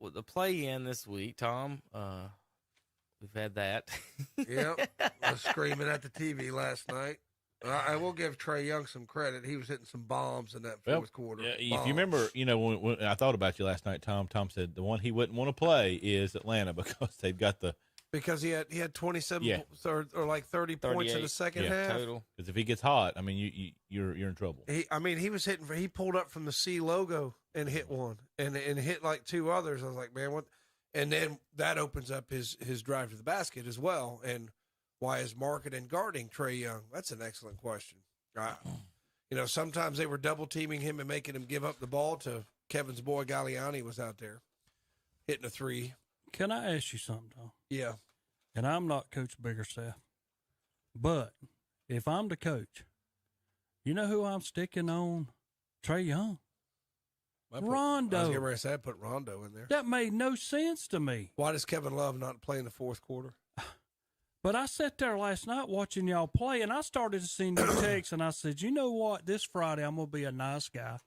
with the play-in this week, Tom. We've had that. Yep. I was screaming at the TV last night. I will give Trae Young some credit. He was hitting some bombs in that fourth quarter. If you remember, when I thought about you last night, Tom said the one he wouldn't want to play is Atlanta because they've got the because he had 27 or like 30 points in the second half total. Because if he gets hot, I mean you're in trouble. He was hitting. He pulled up from the C logo and hit one and hit like two others. I was like, man, what? And then that opens up his drive to the basket as well. And why is market guarding Trae Young? That's an excellent question. Sometimes they were double teaming him and making him give up the ball to Kevin's boy Galliani was out there hitting a three. Can I ask you something, Tom? Yeah. And I'm not Coach Biggerstaff, but if I'm the coach, you know who I'm sticking on? Trae Young. Rondo. I was getting ready to say I put Rondo in there. That made no sense to me. Why does Kevin Love not play in the fourth quarter? But I sat there last night watching y'all play, and I started to send you texts, and I said, you know what? This Friday I'm going to be a nice guy.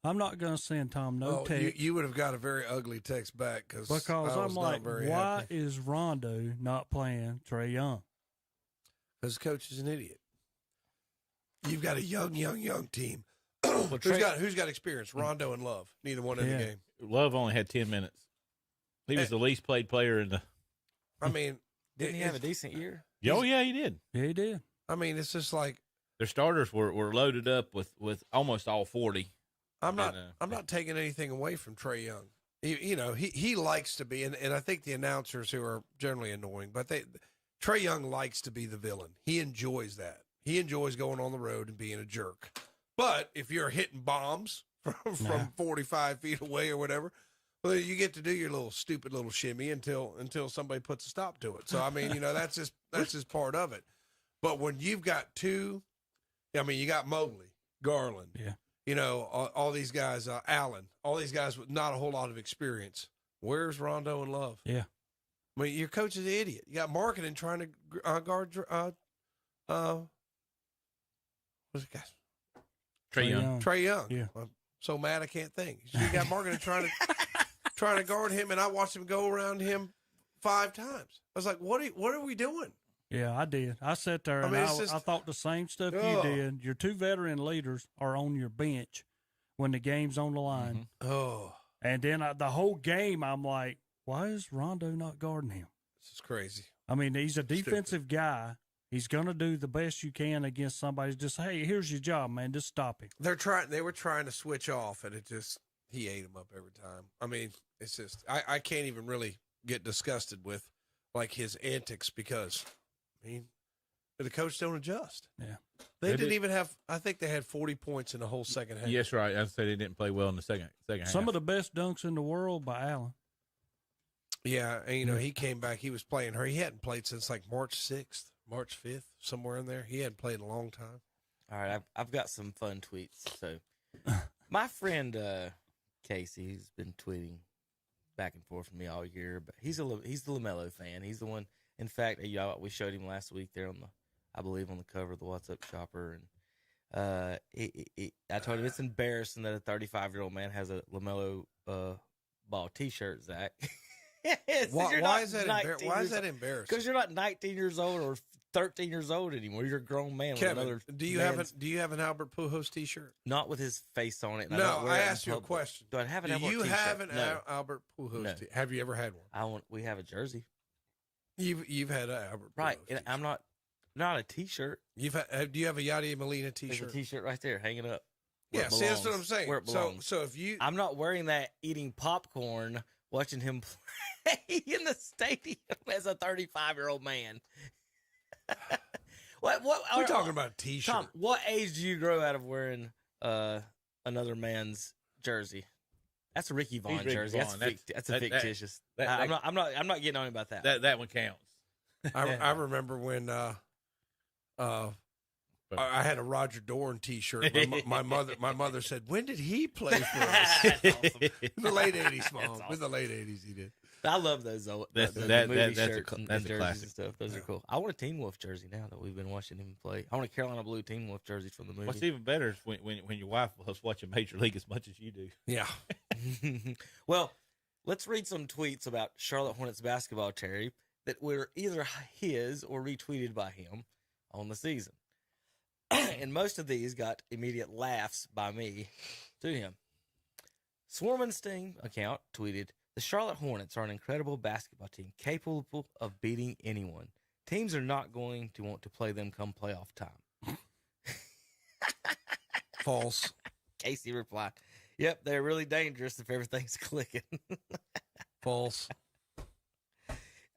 I'm not going to send Tom text. You would have got a very ugly text back because I'm like, why is Rondo not playing Trae Young? Because the coach is an idiot. You've got a young team. Well, who's got experience? Rondo and Love. Neither one in the game. Love only had 10 minutes. He was the least played player in the. I mean, didn't he have a decent year? Oh yeah, he did. Yeah, he did. I mean, it's just like their starters were loaded up with almost all 40. I'm not taking anything away from Trae Young. He likes to be, and I think the announcers who are generally annoying, but Trae Young likes to be the villain. He enjoys that. He enjoys going on the road and being a jerk. But if you're hitting bombs from 45 feet away or whatever, well, you get to do your stupid little shimmy until somebody puts a stop to it. So I mean, that's just part of it. But when you've got two, you got Mobley, Garland, all these guys, Allen, all these guys with not a whole lot of experience. Where's Rondo and Love? Yeah, I mean, your coach is an idiot. You got marketing trying to guard what's it, guys? Trae Young. Yeah. I'm so mad I can't think. You got marketing trying to guard him, and I watched him go around him 5 times. I was like, what are we doing? Yeah, I did. I sat there and I thought the same stuff you did. Your 2 veteran leaders are on your bench when the game's on the line. Mm-hmm. Oh. And then the whole game, I'm like, why is Rondo not guarding him? This is crazy. I mean, he's a defensive guy. He's going to do the best you can against somebody. Just, hey, here's your job, man. Just stop him. They were trying to switch off, and he ate them up every time. I mean, it's just, I can't even really get disgusted with, like, his antics because, the coach don't adjust. Yeah. They didn't even have, I think they had 40 points in the whole second half. Yes, right. I'd say they didn't play well in the second half. Some of the best dunks in the world by Allen. Yeah, and, he came back. He was playing her. He hadn't played since, like, March 6th. March 5th, somewhere in there. He hadn't played in a long time. All right, I've got some fun tweets. So, my friend Casey, he's been tweeting back and forth with me all year, but he's the LaMelo fan. He's the one. In fact, we showed him last week there on the cover of the What's Up Shopper, and I told him it's embarrassing that a 35-year-old man has a LaMelo ball T-shirt, Zach. Why is that embarrassing? Because you're not 19 years old or 13 years old anymore. You're a grown man. Kevin, do you have an Albert Pujols T-shirt? Not with his face on it. No, I asked you a question. Do I have an Do Albert you T-shirt? have an No. Albert Pujols No. T-shirt? Have you ever had one? We have a jersey. You've had an Albert Pujols Right. T-shirt. I'm not a T-shirt. Do you have a Yadier Molina T-shirt? There's a T-shirt right there hanging up. Yeah, see, that's what I'm saying. Where it belongs. So if you, I'm not wearing that eating popcorn, watching him play in the stadium as a 35-year-old man. What we're talking about a T-shirt. Tom, what age do you grow out of wearing another man's jersey? That's a Ricky Vaughn jersey. That's fictitious. I'm not getting on about that. That one counts. I remember when I had a Roger Dorn T-shirt. My mother said, "When did he play for us?" Awesome. In the late '80s, Mom. Awesome. In the late '80s, he did. I love those old That's movie a shirts and classic. jerseys and stuff. Those are cool. I want a Teen Wolf jersey now that we've been watching him play. I want a Carolina Blue Teen Wolf jersey from the movie. What's even better is when your wife loves watching Major League as much as you do. Yeah. Well, let's read some tweets about Charlotte Hornets basketball, Terry, that were either his or retweeted by him on the season. And most of these got immediate laughs by me to him. Swarmenstein account tweeted, "The Charlotte Hornets are an incredible basketball team capable of beating anyone. Teams are not going to want to play them come playoff time." False. Casey replied, "Yep, they're really dangerous if everything's clicking." False.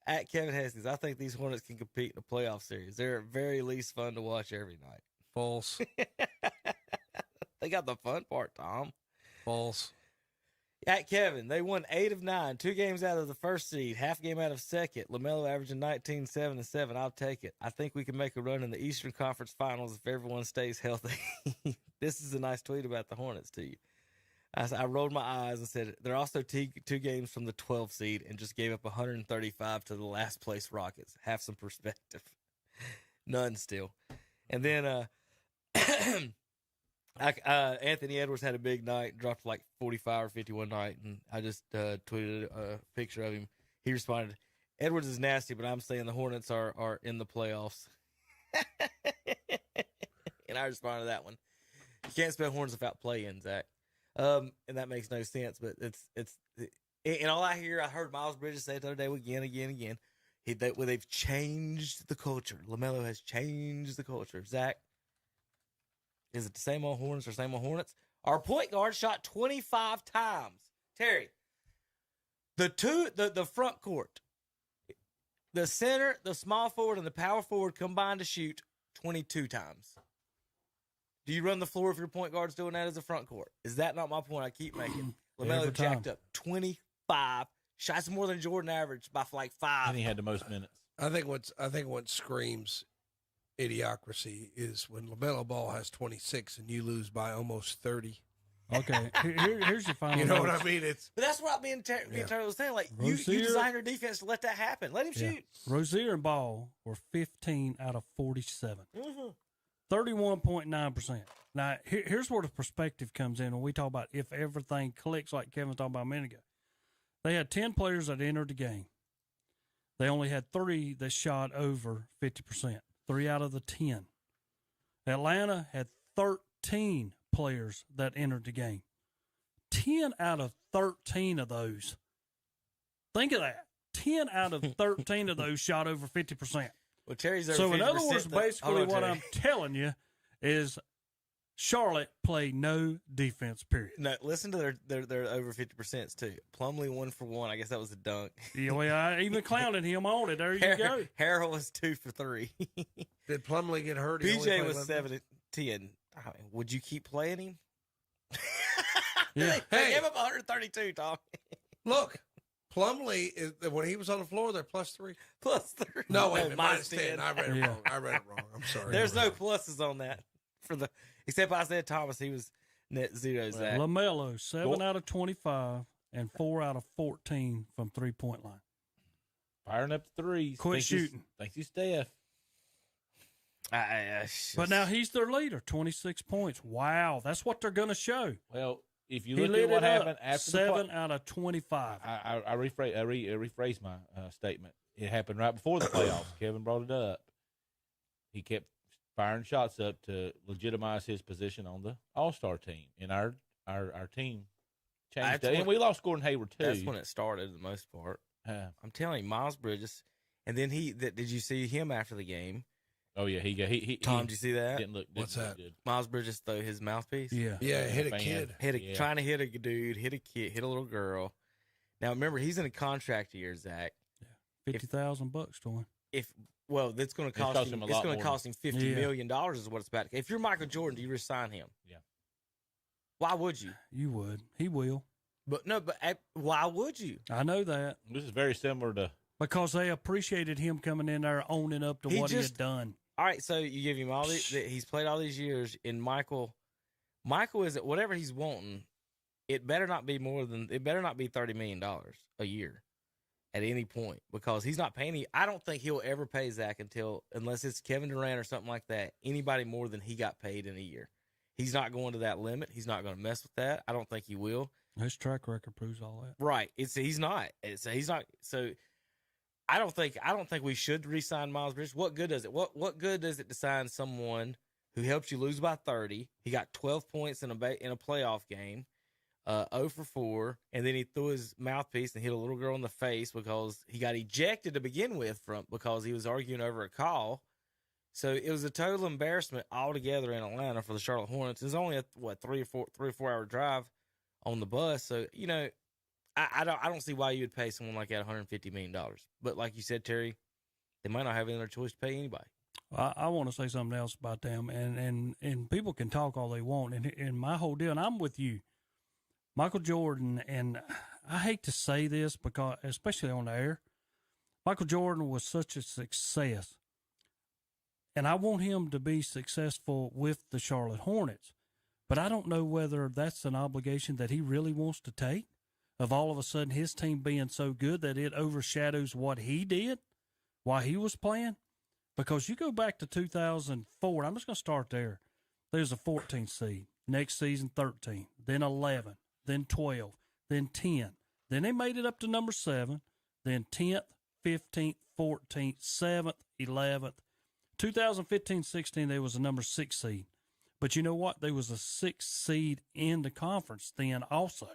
At Kevin Hastings, "I think these Hornets can compete in a playoff series. They're at very least fun to watch every night." False. They got the fun part, Tom. False. At Kevin, they won 8 of 9, 2 games out of the first seed, half game out of second. LaMelo averaging 19, 7, and 7. I'll take it. I think we can make a run in the Eastern Conference Finals if everyone stays healthy. This is a nice tweet about the Hornets to you. I rolled my eyes and said, they're also 2 games from the 12th seed and just gave up 135 to the last place Rockets. Have some perspective. None still. And then Anthony Edwards had a big night, dropped like 45 or 51 night, and I just tweeted a picture of him. He responded, "Edwards is nasty, but I'm saying the Hornets are in the playoffs." And I responded to that one. You can't spell Hornets without play-in, Zach. And that makes no sense, but and all I heard Miles Bridges say it the other day again. They've changed the culture. LaMelo has changed the culture. Zach, is it the same old Hornets or same old Hornets? Our point guard shot 25 times. Terry, the front court, the center, the small forward, and the power forward combined to shoot 22 times. Do you run the floor if your point guard's doing that as a front court? Is that not my point I keep making? LaMelo jacked up 25 shots, more than Jordan averaged by like 5. And he had the most minutes. I think what screams idiocracy is when LaMelo Ball has 26 and you lose by almost 30. Okay, here's your final. You know notes. what I mean? But that's what me and Terry was saying. Like, you Rozier- design your defense to let that happen. Let him shoot. Rozier and Ball were 15 out of 47. Mm-hmm. 31.9%. Now, here's where the perspective comes in when we talk about if everything clicks like Kevin was talking about a minute ago. They had 10 players that entered the game. They only had 3 that shot over 50%, 3 out of the 10. Atlanta had 13 players that entered the game. 10 out of 13 of those. Think of that. 10 out of 13 of those shot over 50%. Well, Terry's over So, in 50%. other words, basically what Terry. I'm telling you is Charlotte played no defense, period. No, listen to their over 50% too. Plumlee 1 for 1. I guess that was a dunk. Yeah, well, I even clowned him on it. There you go. Harrell was 2 for 3. Did Plumlee get hurt? He only PJ played was 11 7 10. I mean, would you keep playing him? Yeah. They Hey. gave up 132, Tom. Look, Plumlee is when he was on the floor. They're +3. Plus 3. No, wait, Oh, -10. I read it Yeah. wrong. I read it wrong. I'm sorry. There's no pluses on that except Isaiah Thomas. He was net 0, Zach. LaMelo, 7 out of 25 and 4 out of 14 from 3-point line. Firing up the threes. Quit shooting. Thanks you, Steph. But now he's their leader, 26 points. Wow, that's what they're going to show. Well, if you He look lit at what it up, happened after 7 out of 25. I rephrase my statement. It happened right before the playoffs. Kevin brought it up. He kept firing shots up to legitimize his position on the All-Star team, and our team changed that. And we lost Gordon Hayward too. That's when it started, the most part. I'm telling you, Miles Bridges, and then did you see him after the game? Oh yeah, he Tom, did you see that? didn't look. What's didn't look that? Good. Miles Bridges threw his mouthpiece. Yeah. Yeah, hit a Fan. kid. Trying to hit a dude, hit a kid, hit a little girl. Now remember, he's in a contract year, Zach. $50,000 to him. That's going to cost cost him. him a It's lot going to more. cost him $50 million is what it's about. If you're Michael Jordan, do you resign him? Yeah. Why would you? You would. He will. But why would you? I know that. This is very similar to. Because they appreciated him coming in there, owning up to what he had done. All right, so you give him all he's played all these years, and Michael is at whatever he's wanting. It better not be $30 million a year at any point, because he's not paying. I don't think he'll ever pay Zach unless it's Kevin Durant or something like that. Anybody more than he got paid in a year, he's not going to that limit. He's not going to mess with that. I don't think he will. His track record proves all that. Right. He's not. He's not. So I don't think we should re-sign Miles Bridges. What good does it? What good does it to sign someone who helps you lose by 30? He got 12 points in a playoff game, 0 for 4, and then he threw his mouthpiece and hit a little girl in the face because he got ejected to begin with because he was arguing over a call. So it was a total embarrassment altogether in Atlanta for the Charlotte Hornets. It's only a 3 or 4 hour drive on the bus. So, I don't see why you would pay someone like that $150 million. But like you said, Terry, they might not have any other choice to pay anybody. I want to say something else about them, and people can talk all they want. And my whole deal, and I'm with you, Michael Jordan, and I hate to say this because, especially on the air, Michael Jordan was such a success. And I want him to be successful with the Charlotte Hornets. But I don't know whether that's an obligation that he really wants to take, of all of a sudden his team being so good that it overshadows what he did while he was playing. Because you go back to 2004, I'm just going to start there. There's a 14th seed. Next season, 13. Then 11. Then 12. Then 10. Then they made it up to number 7. Then 10th, 15th, 14th, 7th, 11th. 2015-16, there was a number 6 seed. But you know what? There was a 6th seed in the conference then also.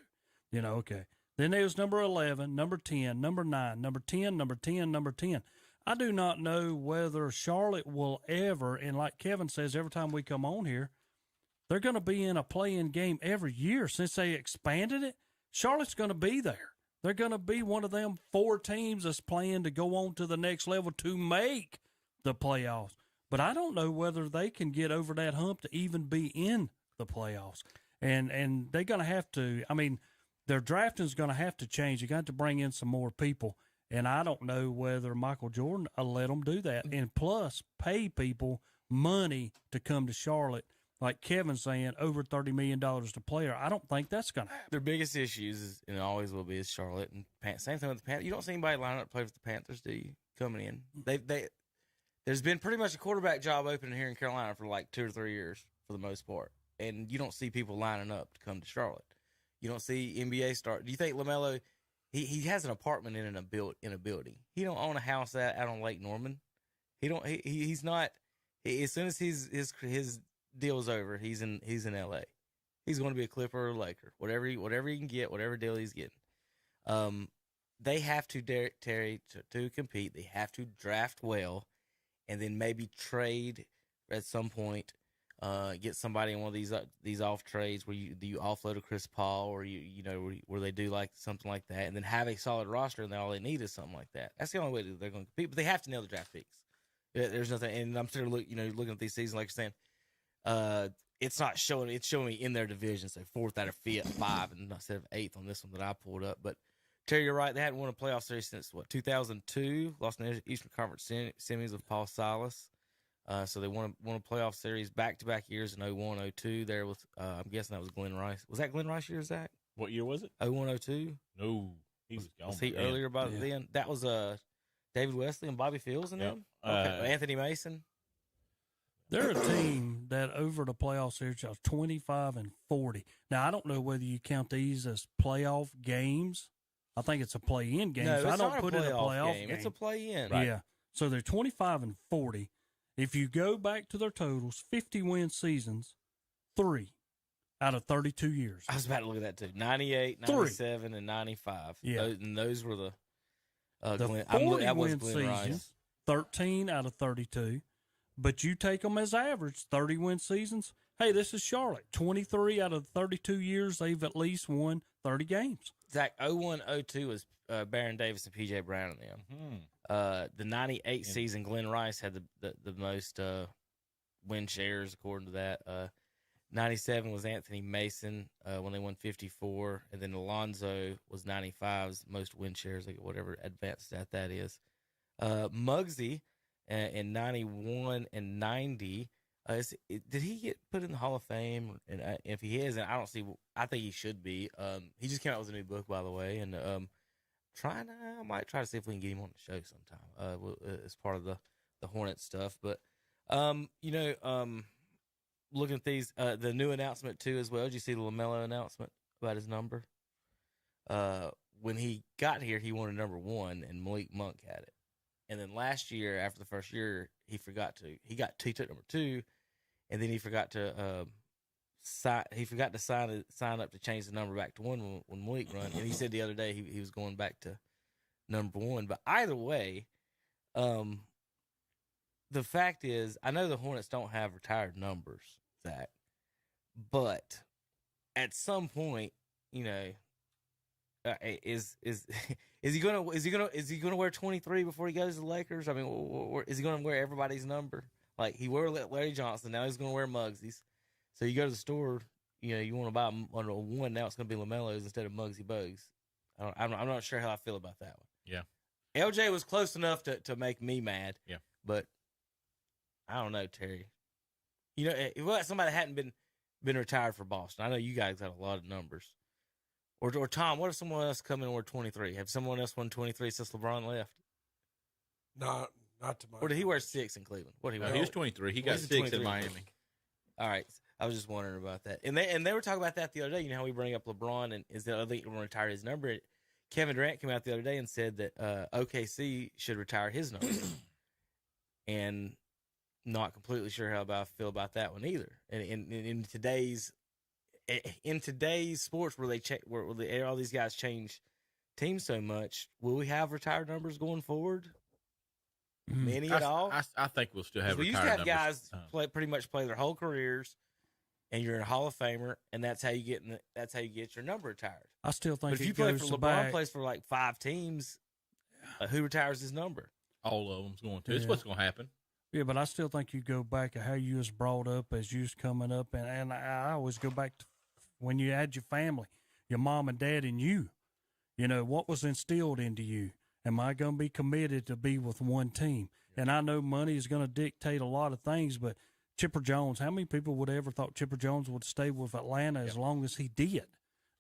Okay. Then there was number 11, number 10, number 9, number 10, number 10, number 10. I do not know whether Charlotte will ever, and like Kevin says every time we come on here, they're going to be in a play-in game every year since they expanded it. Charlotte's going to be there. They're going to be one of them 4 teams that's playing to go on to the next level to make the playoffs. But I don't know whether they can get over that hump to even be in the playoffs. And they're going to have to, their drafting is going to have to change. You got to bring in some more people. And I don't know whether Michael Jordan will let them do that. And plus, pay people money to come to Charlotte. Like Kevin's saying, over $30 million a player. I don't think that's going to happen. Their biggest issues, and always will be, is Charlotte. And same thing with the Panthers. You don't see anybody line up to play with the Panthers, do you, coming in? There's been pretty much a quarterback job opening here in Carolina for like 2 or 3 years for the most part. And you don't see people lining up to come to Charlotte. You don't see NBA start. Do you think LaMelo, he has an apartment in a building. He don't own a house out on Lake Norman. He's not. As soon as his deal's over, he's in LA. He's going to be a Clipper or a Laker. Whatever he can get, whatever deal he's getting. They have to, Terry, to compete. They have to draft well. And then maybe trade at some point, get somebody in one of these off trades where you offload a Chris Paul or where they do like something like that, and then have a solid roster, and then all they need is something like that. That's the only way that they're going to compete. But they have to nail the draft picks. There's nothing, and I'm sure looking at these seasons like you're saying, it's not showing. It's showing me in their division, so 4th out of 5, and instead of 8th on this one that I pulled up, but. Terry, you're right. They hadn't won a playoff series since 2002. Lost in the Eastern Conference semis with Paul Silas. So they won a playoff series back-to-back years in 01, 02. There was, I'm guessing that was Glenn Rice. Was that Glenn Rice year, Zach? What year was it? 01, 02? No, he was gone. Was he earlier by then? That was David Wesley and Bobby Fields in them? Okay. Anthony Mason? They're a team that over the playoff series are 25-40. Now, I don't know whether you count these as playoff games. I think it's a play-in game, so I don't put it in a playoff game. It's a play-in. Right. Yeah. So they're 25-40. If you go back to their totals, 50-win seasons, 3 out of 32 years. I was about to look at that, too. 98, 97, and 95. Yeah. Those were the 40-win seasons, 13 out of 32. But you take them as average, 30-win seasons. Hey, this is Charlotte. 23 out of 32 years, they've at least won 30 games. Zach, 01, 02 was Baron Davis and P.J. Brown and them. Mm-hmm. The 98 season, Glenn Rice had the most win shares, according to that. 97 was Anthony Mason when they won 54. And then Alonzo was 95's most win shares, like whatever advanced stat that is. Muggsy in 91 and 90. Did he get put in the Hall of Fame? And if he is, and I think he should be. He just came out with a new book, by the way, and I might try to see if we can get him on the show sometime. As part of the Hornets stuff. But looking at these, the new announcement too as well. Did you see the LaMelo announcement about his number? when he got here, he wanted number 1, and Malik Monk had it. And then last year, after the first year, he took number 2, and then he forgot to sign up to change the number back to 1 when Malik run. And he said the other day he was going back to number 1. But either way, the fact is, I know the Hornets don't have retired numbers, Zach, but at some point, is he gonna wear 23 before he goes to the Lakers? I mean, is he gonna wear everybody's number? Like he wore Larry Johnson, now he's gonna wear Muggsy's. So you go to the store, you want to buy a 1, now it's gonna be LaMelo's instead of Muggsy Bogues. I'm not sure how I feel about that one. Yeah, LJ was close enough to make me mad. Yeah, but I don't know, Terry. If somebody hadn't been retired for Boston, I know you guys got a lot of numbers. Or Tom, what if someone else come in and wore 23? Have someone else won 23 since LeBron left? Not to my. Or did he wear 6 in Cleveland? What he was 23. He got 6 in Miami. All right, I was just wondering about that. And they were talking about that the other day. You know how we bring up LeBron and is the other going to retire his number? Kevin Durant came out the other day and said that OKC should retire his number, and not completely sure how I feel about that one either. And in today's sports where all these guys change teams so much, will we have retired numbers going forward? Many at all? I think we'll still have. We retired used to have numbers. guys pretty much play their whole careers, and you're a Hall of Famer, and that's how you get your number retired. I still think but if you play for LeBron, plays for like 5 teams, who retires his number? All of them's going to. It's what's going to happen. Yeah, but I still think you go back to how you was brought up as you was coming up, and I always go back to when you had your family, your mom and dad and you. What was instilled into you? Am I going to be committed to be with one team? And I know money is going to dictate a lot of things, but Chipper Jones, how many people would have ever thought Chipper Jones would stay with Atlanta as long as he did?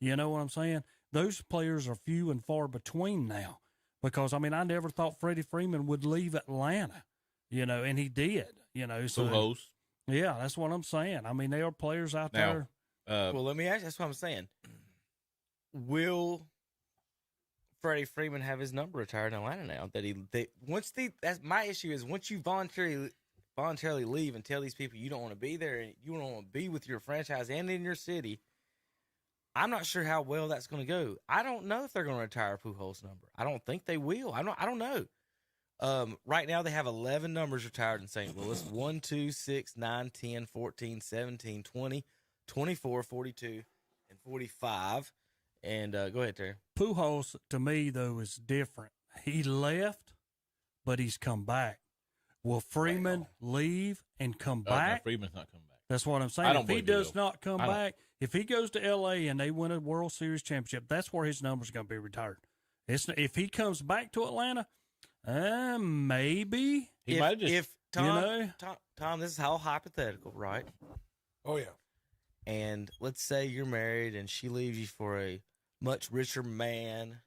You know what I'm saying? Those players are few and far between now because, I never thought Freddie Freeman would leave Atlanta, and he did, so. Yeah, that's what I'm saying. There are players out there. Well, let me ask you, that's what I'm saying. Will Freddie Freeman have his number retired in Atlanta now? That's my issue is once you voluntarily leave and tell these people you don't want to be there and you don't want to be with your franchise and in your city, I'm not sure how well that's going to go. I don't know if they're going to retire Pujols' number. I don't think they will. I don't know. Right now they have 11 numbers retired in St. Louis. 1, 2, 6, 9, 10, 14, 17, 20, 24, 42, and 45. And go ahead, Terry. Pujols, to me, though, is different. He left, but he's come back. Will Freeman leave and come back? No, Freeman's not coming back. That's what I'm saying. If he does not come back, if he goes to L.A. and they win a World Series championship, that's where his number's going to be retired. If he comes back to Atlanta, maybe. He might just. Tom, this is how hypothetical, right? Oh, yeah. And let's say you're married and she leaves you for a much richer man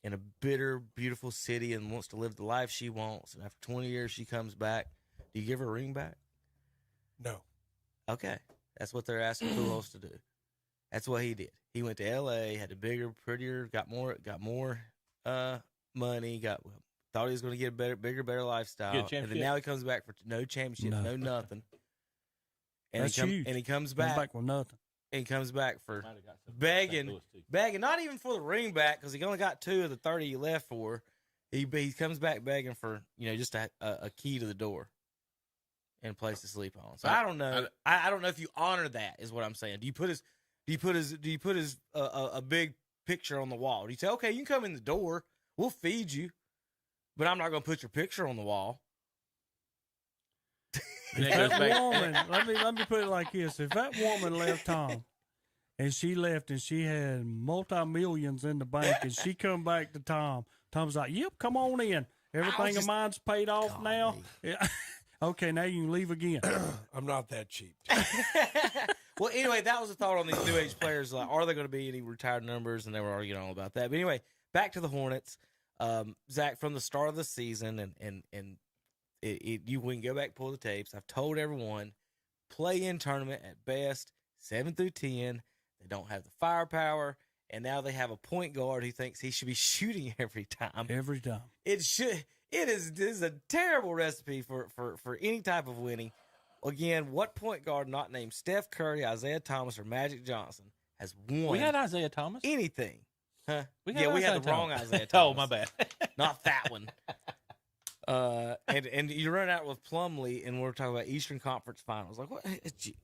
in a bitter, beautiful city and wants to live the life she wants. And after 20 years, she comes back. Do you give her a ring back? No. Okay. That's what they're asking Pujols to do. That's what he did. He went to L.A., had a bigger, prettier, got more money, thought he was going to get a bigger, better lifestyle. And then now he comes back for no championship, no nothing. And he comes back with nothing. And he comes back for begging, not even for the ring back because he only got 2 of the 30 he left for. He comes back begging for just a key to the door and a place to sleep on. So I don't know. I don't know if you honor that is what I'm saying. Do you put his a big picture on the wall? Do you say, okay, you can come in the door, we'll feed you, but I'm not going to put your picture on the wall? If that woman, let me put it like this: if that woman left Tom, and she left, and she had multi-millions in the bank, and she come back to Tom, Tom's like, "Yep, come on in. Everything of mine's paid off now. Yeah. Okay, now you can leave again." I'm not that cheap. Well, anyway, that was a thought on these new age players. Like, are there going to be any retired numbers? And they were arguing all about that. But anyway, back to the Hornets. Zach, from the start of the season, and you can go back, pull the tapes. I've told everyone, play-in tournament at best, 7 through 10. They don't have the firepower, and now they have a point guard who thinks he should be shooting every time. Every time. This is a terrible recipe for any type of winning. Again, what point guard not named Steph Curry, Isaiah Thomas, or Magic Johnson has won We had Isaiah Thomas. anything? Huh? We We had Isaiah the wrong Thomas. Isaiah Thomas. Oh, my bad. Not that one. And you run out with Plumlee, and we're talking about Eastern Conference Finals. Like, what?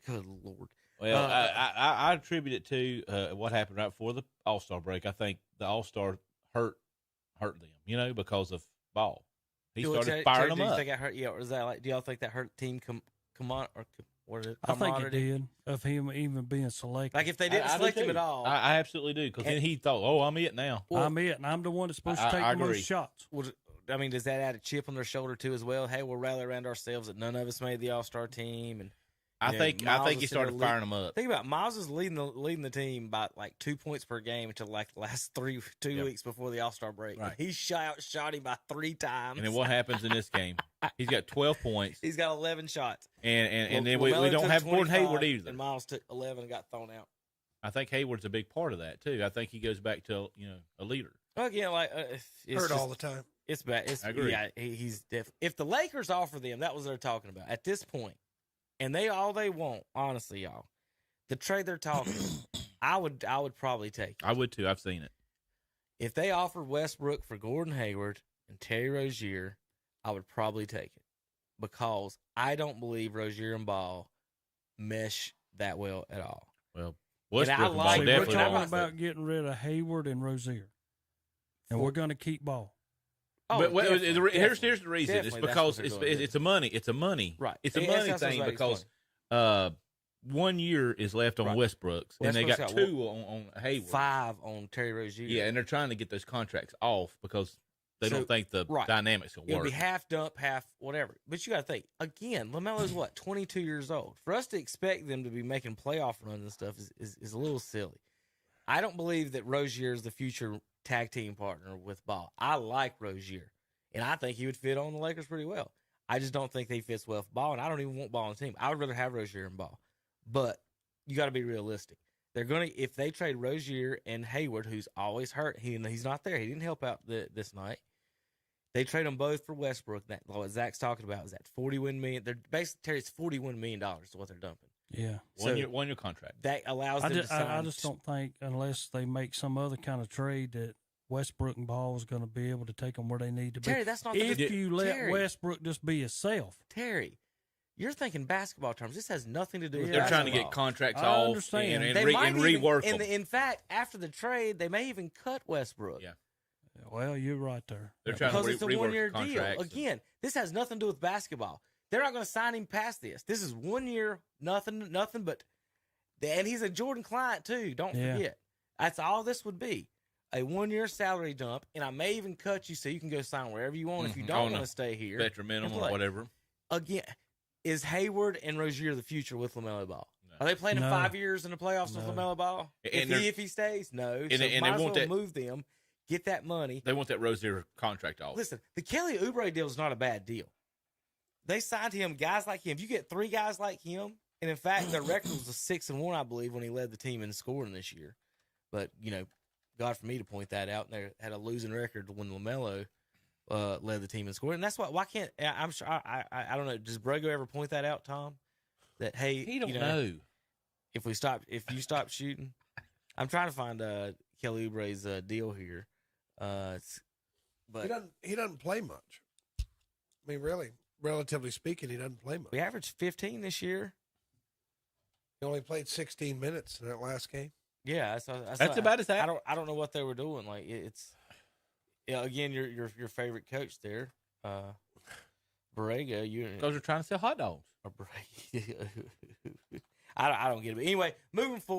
Good Lord. Well, I attribute it to what happened right before the All-Star break. I think the All-Star hurt them, because of Ball. He started firing them up. Think I hurt? Yeah, or is that like? Do y'all think that hurt team what is it? I think it did, of him even being selected. Like if they didn't select him at all, I absolutely do, because then he thought, "Oh, I'm it now." well, I'm it, and I'm the one that's supposed to take I the most agree. shots. I mean, does that add a chip on their shoulder too as well? Hey, we'll rally around ourselves that none of us made the All-Star team, and I think he started firing them up. Think about it, Miles is leading the team by like 2 points per game until like the last 2 weeks before the All-Star break. Right. He shot him by 3 times. And then what happens in this game? He's got 12 points. He's got 11 shots. And then we LaMelo don't took have Gordon 25, Hayward either. And Miles took 11 and got thrown out. I think Hayward's a big part of that too. I think he goes back to a leader. Again, like it's Hurt all the time. It's bad. I agree. Yeah, he's if the Lakers offer them, that was what they're talking about at this point, and they want, honestly, y'all, the trade they're talking, I would probably take it. I would too. I've seen it. If they offered Westbrook for Gordon Hayward and Terry Rozier, I would probably take it because I don't believe Rozier and Ball mesh that well at all. Well, Westbrook and Ball like- See, definitely we're talking don't. about getting rid of Hayward and Rozier, and we're going to keep Ball. But definitely, here's the reason. It's definitely, because that's what they're doing. it's a money. Right. It's a Yes, money that's what thing I was because explaining. 1 year is left on Right. Westbrook's, and they got Westbrook's got 2 on Hayward. 5 on Terry Rozier. Yeah, and they're trying to get those contracts off because they So, don't think the right. dynamics will It'll work. be half dump, half whatever. But you got to think, again, LaMelo's what, 22 years old. For us to expect them to be making playoff runs and stuff is a little silly. I don't believe that Rozier is the future tag team partner with Ball. I like Rozier, and I think he would fit on the Lakers pretty well. I just don't think he fits well with Ball, and I don't even want Ball on the team. I would rather have Rozier and Ball. But you got to be realistic. They're going to, if they trade Rozier and Hayward, who's always hurt, he's not there. He didn't help out this night. They trade them both for Westbrook. That what Zach's talking about is that $41 million. They're basically Terry's $41 million is what they're dumping. Yeah. One year contract. That allows them to sign. I just don't think, unless they make some other kind of trade, that Westbrook and Ball is going to be able to take them where they need to be. Terry, that's not if the you let Terry, Westbrook just be himself. Terry, you're thinking basketball terms. This has nothing to do with They're trying to basketball. get contracts I off understand. and They might even- rework them. in fact, after the trade, they may even cut Westbrook. Yeah. Well, you're right there. They're trying Because to it's a rework one-year deal. contracts. Again, this has nothing to do with basketball. They're not going to sign him past this. This is 1 year, nothing but. And he's a Jordan client, too. Don't forget. That's all this would be. A 1 year salary dump, and I may even cut you so you can go sign wherever you want if you don't want to stay here. Veteran minimum play. or whatever. Again, is Hayward and Rozier the future with LaMelo Ball? No. Are they playing in No. 5 years in the playoffs with No. LaMelo Ball? And If he stays, no. and So they might as want well that- move them, get that money. They want that Rozier contract off. Listen, the Kelly Oubre deal is not a bad deal. They signed him, guys like him. You get 3 guys like him, and in fact, their record was a 6-1, I believe, when he led the team in scoring this year. But God for me to point that out, and they had a losing record when LaMelo led the team in scoring. And that's why can't I'm sure I don't know. Does Brago ever point that out, Tom? That hey, He don't know. if you stop shooting. I'm trying to find Kelly Oubre's deal here. But He doesn't play much. I mean, really, relatively speaking, he doesn't play much. we averaged 15 this year. He only played 16 minutes in that last game. Yeah, That's about as that. I don't know what they were doing. Like it's again your favorite coach there, Borrego. Because they're trying to sell hot dogs. I don't get it. But anyway, moving forward.